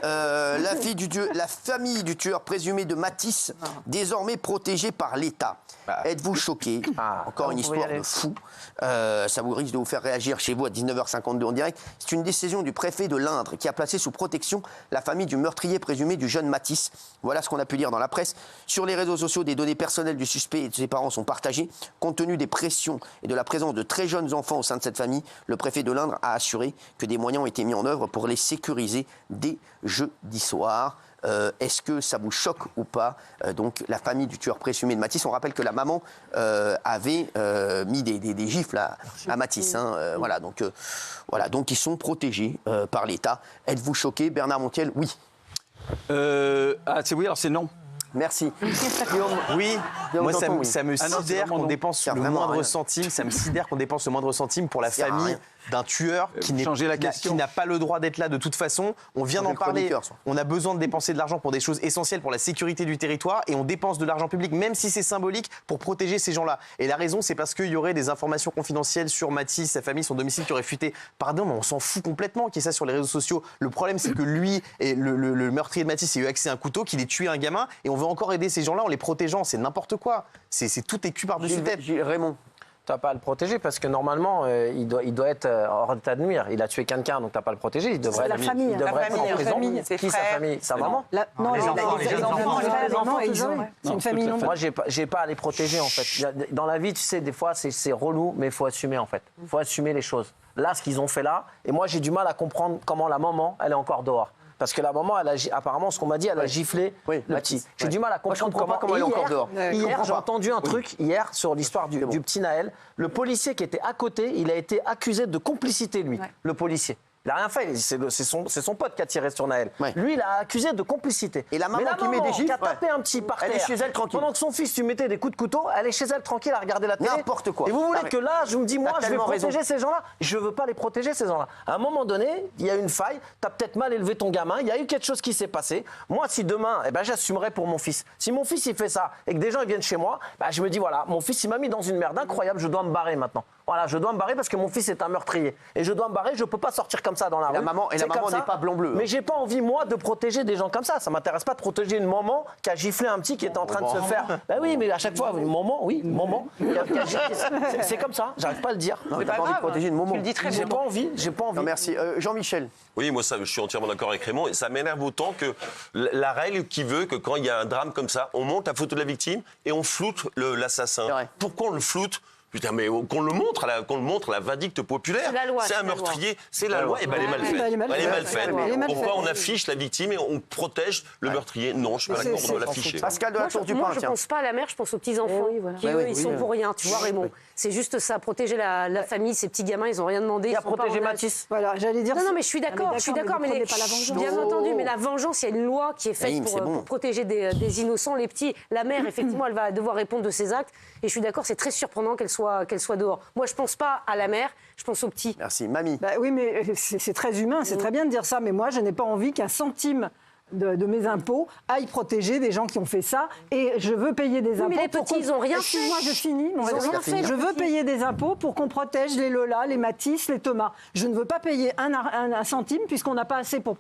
La famille du tueur présumé de Matisse, désormais protégée par l'État. Êtes-vous choqués? Encore une histoire de fou. Ça vous risque de vous faire réagir chez vous à 19h52 en direct. C'est une décision du préfet de l'Indre qui a placé sous protection la famille du meurtrier présumé du jeune Matisse. Voilà ce qu'on a pu lire dans la presse. Sur les réseaux sociaux, des données personnelles du suspect et de ses parents sont partagées. Compte tenu des pressions et de la présence de très jeunes enfants au sein de cette famille, le préfet de l'Indre a assuré que des moyens ont été mis en œuvre pour les sécuriser dès jeudi soir. Est-ce que ça vous choque ou pas donc la famille du tueur présumé de Matisse? On rappelle que la maman avait mis des gifles à Matisse. Voilà, donc ils sont protégés par l'État. Êtes-vous choqué, Bernard Montiel? Oui. C'est oui, alors c'est non. Merci. Oui, moi ça me sidère qu'on dépense le moindre rien. centime. Ça me sidère qu'on dépense le moindre centime pour la famille d'un tueur qui n'a pas le droit d'être là de toute façon. On vient d'en parler. On a besoin de dépenser de l'argent pour des choses essentielles pour la sécurité du territoire et on dépense de l'argent public, même si c'est symbolique, pour protéger ces gens-là. Et la raison, c'est parce qu'il y aurait des informations confidentielles sur Matisse, sa famille, son domicile qui aurait fuité. Pardon, mais on s'en fout complètement qu'il y ait ça sur les réseaux sociaux. Le problème, c'est que lui et le meurtrier de Matisse ait eu accès à un couteau, qu'il ait tué un gamin et on veut encore aider ces gens-là en les protégeant. C'est n'importe quoi. C'est tout est cul par-dessus tête. Raymond. Tu n'as pas à le protéger parce que normalement, il doit être hors d'état de nuire. Il a tué quelqu'un, donc tu n'as pas à le protéger. Il devrait la famille. Il devrait être en prison. Qui sa famille? Sa maman? Non, les enfants, c'est une famille non. Moi, j'ai pas à les protéger, en fait. Dans la vie, tu sais, des fois, c'est relou, mais il faut assumer, en fait. Il faut assumer les choses. Là, ce qu'ils ont fait là, et moi, j'ai du mal à comprendre comment la maman, elle est encore dehors. Parce que la maman, apparemment, ce qu'on m'a dit, elle a giflé le petit. J'ai du mal à comprendre comment elle est encore dehors. Hier, j'ai entendu un truc, hier, sur l'histoire du petit Naël. Le policier qui était à côté, il a été accusé de complicité, lui, le policier. Il n'a rien fait, c'est son pote qui a tiré sur Naël. Lui, il a accusé de complicité. Et la maman qui met des gifles, qui a tapé un petit par terre. Elle est chez elle tranquille. Pendant que son fils lui mettait des coups de couteau, elle est chez elle tranquille à regarder la télé. N'importe quoi. Et vous voulez que là, je me dis, moi, je vais protéger ces gens-là? Je ne veux pas les protéger, ces gens-là. À un moment donné, il y a une faille, tu as peut-être mal élevé ton gamin, il y a eu quelque chose qui s'est passé. Moi, si demain, j'assumerai pour mon fils. Si mon fils, il fait ça et que des gens ils viennent chez moi, je me dis, voilà, mon fils, il m'a mis dans une merde incroyable, je dois me barrer maintenant. Voilà, je dois me barrer parce que mon fils est un meurtrier. Et je dois me barrer, je ne peux pas sortir comme ça dans la rue. La maman n'est pas blanc-bleu. Mais j'ai pas envie, moi, de protéger des gens comme ça. Ça m'intéresse pas de protéger une maman qui a giflé un petit qui était en train de se faire. Oui, mais à chaque fois, une maman. C'est comme ça, j'arrive pas à le dire. Non, t'as pas envie de protéger une maman. Tu le dis très bien. J'ai pas envie. Non, merci. Jean-Michel. Oui, moi, je suis entièrement d'accord avec Raymond. Et ça m'énerve autant que la règle qui veut que quand il y a un drame comme ça, on monte la photo de la victime et on floute l'assassin. Pourquoi on le floute? Putain, mais qu'on le montre à la vindicte populaire. C'est un meurtrier, c'est la loi. Et elle est mal faite. Elle est mal faite. Pourquoi on affiche la victime et on protège le meurtrier? Non, je suis pas d'accord de l'afficher. Pascal de la Tour du Pin. Moi, je pense pas à la mère, je pense aux petits-enfants. Qui, eux, ils sont pour rien, tu vois, Raymond. C'est juste ça, protéger la famille, ces petits gamins, ils ont rien demandé. Il a protégé Matisse. Voilà, j'allais dire. Non, mais je suis d'accord, mais pas la vengeance. bien entendu, mais la vengeance, il y a une loi qui est faite pour protéger des innocents, les petits. La mère, effectivement, elle va devoir répondre de ses actes. Et je suis d'accord, c'est très surprenant qu'elle soit dehors. Moi, je pense pas à la mère, je pense aux petits. Merci, Mamie. Oui, mais c'est très humain, c'est très bien de dire ça, mais moi, je n'ai pas envie qu'un centime de mes impôts aille protéger des gens qui ont fait ça et je veux payer des impôts. Mais les petits, ils n'ont rien fait. Moi, je finis. Ils ont rien fait. Je veux payer des impôts pour qu'on protège les Lola, les Matisse, les Thomas. Je ne veux pas payer un centime puisqu'on n'a pas assez pour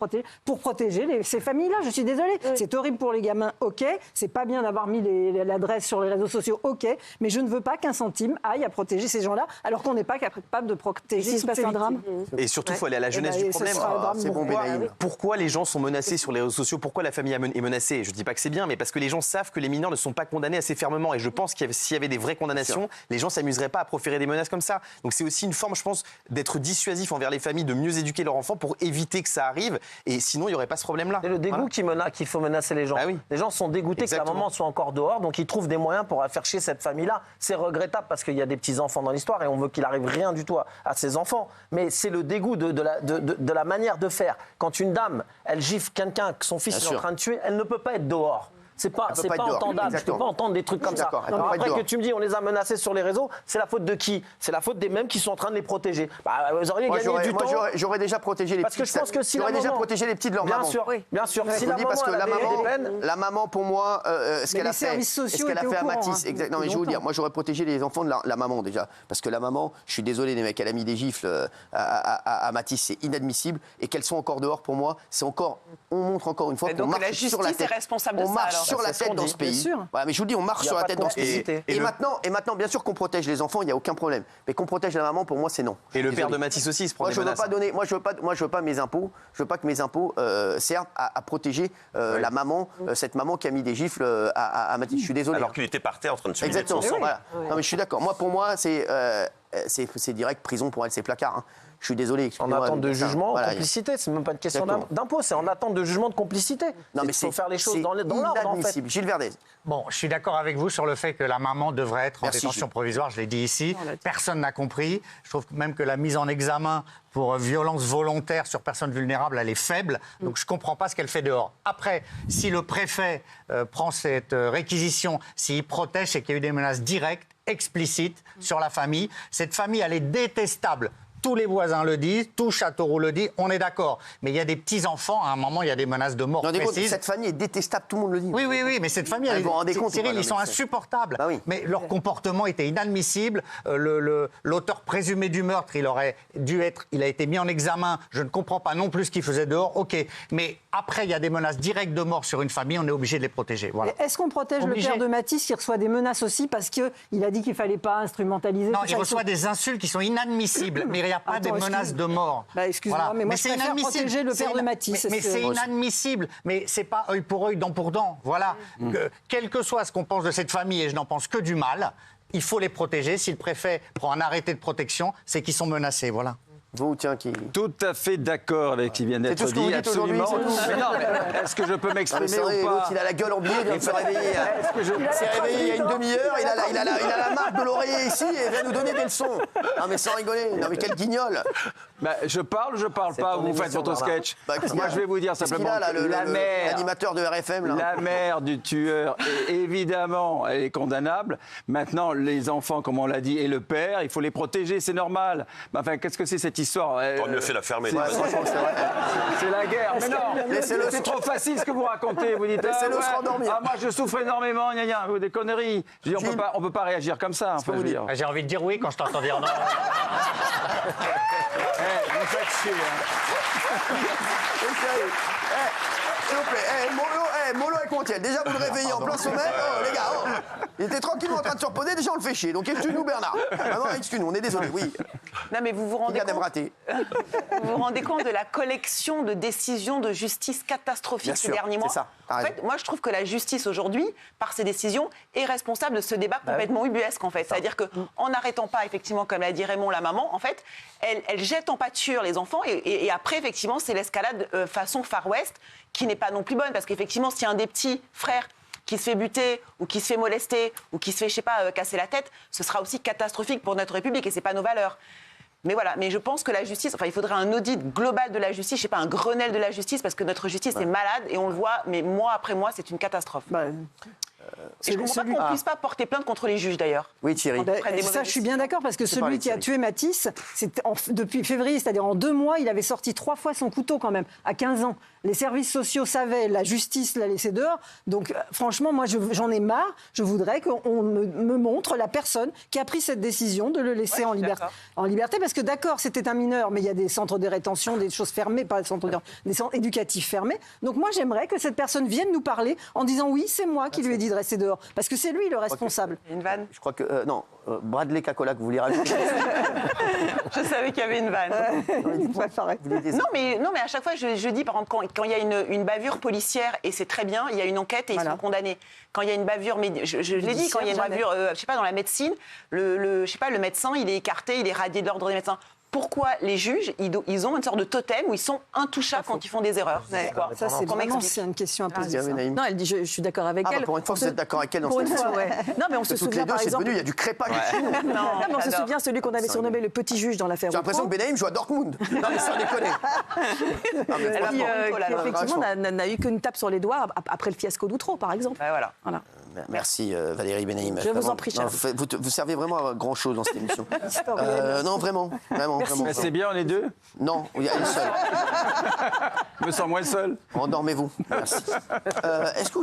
protéger ces familles-là. Je suis désolée. C'est horrible pour les gamins, ok. C'est pas bien d'avoir mis l'adresse sur les réseaux sociaux, ok. Mais je ne veux pas qu'un centime aille à protéger ces gens-là alors qu'on n'est pas capable de protéger toutes ces victimes. Et surtout, il faut aller à la jeunesse du problème. Pourquoi les gens sont menacés sur les réseaux sociaux? Pourquoi la famille est menacée? Je ne dis pas que c'est bien, mais parce que les gens savent que les mineurs ne sont pas condamnés assez fermement. Et je pense que s'il y avait des vraies condamnations, les gens ne s'amuseraient pas à proférer des menaces comme ça. Donc c'est aussi une forme, je pense, d'être dissuasif envers les familles, de mieux éduquer leurs enfants pour éviter que ça arrive. Et sinon, il n'y aurait pas ce problème-là. C'est le dégoût qu'il faut menacer les gens. Les gens sont dégoûtés que la maman soit encore dehors, donc ils trouvent des moyens pour faire chier cette famille-là. C'est regrettable parce qu'il y a des petits-enfants dans l'histoire et on veut qu'il arrive rien du tout à ces enfants. Mais c'est le dégoût de la manière de faire. Quand une dame, elle gifle quelqu'un que son fils est en train de tuer, elle ne peut pas être dehors. c'est pas entendable. Je peux pas entendre des trucs comme ça. Après que tu me dis, on les a menacés sur les réseaux, c'est la faute de qui? C'est la faute des mêmes qui sont en train de les protéger. Bah, vous auriez gagné du temps. J'aurais déjà protégé les petits. Parce que je pense que si j'aurais déjà protégé les petits de leur maman. Bien sûr. Si la maman, parce que la maman, pour moi, ce qu'elle a fait à Mathis, non, mais je vais vous dire, moi j'aurais protégé les enfants de la maman déjà, parce que la maman, je suis désolé les mecs, elle a mis des gifles à Mathis, c'est inadmissible, et qu'elles sont encore dehors pour moi, c'est encore, on montre encore une fois qu'on marche sur la tête. On marche sur la tête dans ce pays. Voilà, mais je vous dis, on marche sur la tête dans ce pays. Et maintenant, bien sûr qu'on protège les enfants, il n'y a aucun problème, mais qu'on protège la maman, pour moi, c'est non. Et le père de Mathis aussi, il se prend des menaces. Moi, je veux pas mes impôts. Je veux pas que mes impôts servent à protéger la maman, cette maman qui a mis des gifles à Mathis. Je suis désolé. Alors qu'il était par terre en train de se vider de son sang. Voilà. Non, mais je suis d'accord. Pour moi, c'est direct prison pour elle, c'est placard. Hein. Je suis désolé. En attente de jugement, complicité, c'est même pas une question d'impôt, c'est en attente de jugement de complicité. Non, mais il faut faire les choses dans l'ordre, en fait. Gilles Verdez. Bon, je suis d'accord avec vous sur le fait que la maman devrait être en détention provisoire, je l'ai dit ici. Personne n'a compris. Je trouve même que la mise en examen pour violence volontaire sur personne vulnérable, elle est faible. Donc je ne comprends pas ce qu'elle fait dehors. Après, si le préfet prend cette réquisition, s'il protège, c'est qu'il y a eu des menaces directes, explicites sur la famille. Cette famille, elle est détestable. Tous les voisins le disent, tout Châteauroux le dit, on est d'accord. Mais il y a des petits-enfants, à un moment, il y a des menaces de mort précises. Cette famille est détestable, tout le monde le dit. Oui, mais cette famille, Cyril, ils sont insupportables. Bah oui. Mais leur comportement était inadmissible. L'auteur présumé du meurtre, il a été mis en examen. Je ne comprends pas non plus ce qu'il faisait dehors. OK, mais après, il y a des menaces directes de mort sur une famille, on est obligé de les protéger. Voilà. Est-ce qu'on protège le père de Mathis qui reçoit des menaces aussi parce qu'il a dit qu'il ne fallait pas instrumentaliser? Non, il reçoit des insultes qui sont inadmissibles. Mais il n'y a pas des menaces de mort. Excuse-moi, mais moi je préfère protéger le père de Mathis. Mais c'est inadmissible. Mais c'est pas œil pour œil, dent pour dent. Voilà. Quel que soit ce qu'on pense de cette famille, et je n'en pense que du mal, il faut les protéger. Si le préfet prend un arrêté de protection, c'est qu'ils sont menacés. Voilà. Vous, tiens, qui... Tout à fait d'accord avec ce qui vient d'être dit, absolument. Mais non, mais est-ce que je peux m'exprimer ou pas? Il a la gueule en biais, il vient de se réveiller. Il s'est réveillé il y a une demi-heure, il a la marque de l'oreiller ici et il vient nous donner des leçons. Non mais sans rigoler, non mais quel guignol. Je parle pas, vous faites votre sketch. Moi je vais vous dire simplement la mère, l'animateur de RFM là. La mère du tueur, évidemment, elle est condamnable. Maintenant, les enfants, comme on l'a dit, et le père, il faut les protéger, c'est normal. Enfin, qu'est-ce que c'est cette histoire? On aurait mieux fait la fermer. C'est la guerre. Mais non, c'est trop facile ce que vous racontez. Vous dites, laissez-le se rendormir. Moi je souffre énormément, des conneries. Je dis, on peut pas réagir comme ça. Enfin, j'ai envie de dire oui quand je t'entends dire non. Vous faites chier. S'il vous plaît, Molo et Contiel, déjà vous le réveillez en plein sommeil. Oh les gars, il était tranquillement en train de se reposer, déjà on le fait chier. Donc excuse-nous Bernard. Vraiment excuse-nous, on est désolé, oui. Non mais vous vous rendez compte de la collection de décisions de justice catastrophiques ces derniers mois. C'est ça. En fait, moi je trouve que la justice aujourd'hui, par ses décisions, est responsable de ce débat complètement ubuesque en fait. C'est-à-dire qu'en n'arrêtant pas effectivement, comme l'a dit Raymond, la maman, en fait, elle jette en pâture les enfants et après effectivement c'est l'escalade façon Far West qui n'est pas non plus bonne parce qu'effectivement s'il y a un des petits frères qui se fait buter ou qui se fait molester ou qui se fait, je sais pas, casser la tête, ce sera aussi catastrophique pour notre République et c'est pas nos valeurs. Mais voilà, mais je pense que la justice, il faudrait un audit global de la justice, je sais pas, un Grenelle de la justice parce que notre justice est malade et on le voit, mais mois après mois, c'est une catastrophe. Et je ne comprends pas qu'on ne puisse pas porter plainte contre les juges d'ailleurs. Oui, Thierry. Ça, je suis bien d'accord parce que celui qui a tué Mathis, depuis février, c'est-à-dire en 2 mois, il avait sorti 3 fois son couteau quand même, à 15 ans. Les services sociaux savaient, la justice l'a laissé dehors. Donc franchement, moi, j'en ai marre. Je voudrais qu'on me montre la personne qui a pris cette décision de le laisser en liberté. Parce que d'accord, c'était un mineur, mais il y a des centres de rétention, des choses fermées, pas des centres éducatifs fermés. Donc moi, j'aimerais que cette personne vienne nous parler en disant oui, c'est moi qui lui ai dit de rester dehors. Parce que c'est lui le responsable. Une vanne. Je crois que... non, Bradley Cacola que vous voulez rajouter. Je savais qu'il y avait une vanne. Non, mais à chaque fois, je dis, par exemple, quand il y a une bavure policière, et c'est très bien, il y a une enquête et ils sont condamnés. Quand il y a une bavure, mais je l'ai dit, quand il y a une bavure, je sais pas, dans la médecine, le médecin, il est écarté, il est radié de l'ordre des médecins. pourquoi les juges, ils ont une sorte de totem où ils sont intouchables quand ils font des erreurs. Ça, c'est vraiment une question à poser. Non, elle dit, je suis d'accord avec elle. Pour une fois, vous êtes d'accord avec elle dans cette question. Non, mais on se souvient, par exemple... il y a du crépage chez nous. Non, mais on se souvient celui qu'on avait surnommé le petit juge dans l'affaire. J'ai l'impression que Benaïm joue à Dortmund. Non, mais sans déconner. Effectivement, n'a eu qu'une tape sur les doigts après le fiasco d'Outreau, par exemple. Voilà. Merci Valérie Benaïm. Je vous en prie, chef. Vous servez vraiment à grand chose dans cette émission. Non, vraiment. Mais c'est bien, on est deux? Non, il y a une seule. Je me sens moins seul. Endormez-vous. Merci. Est-ce que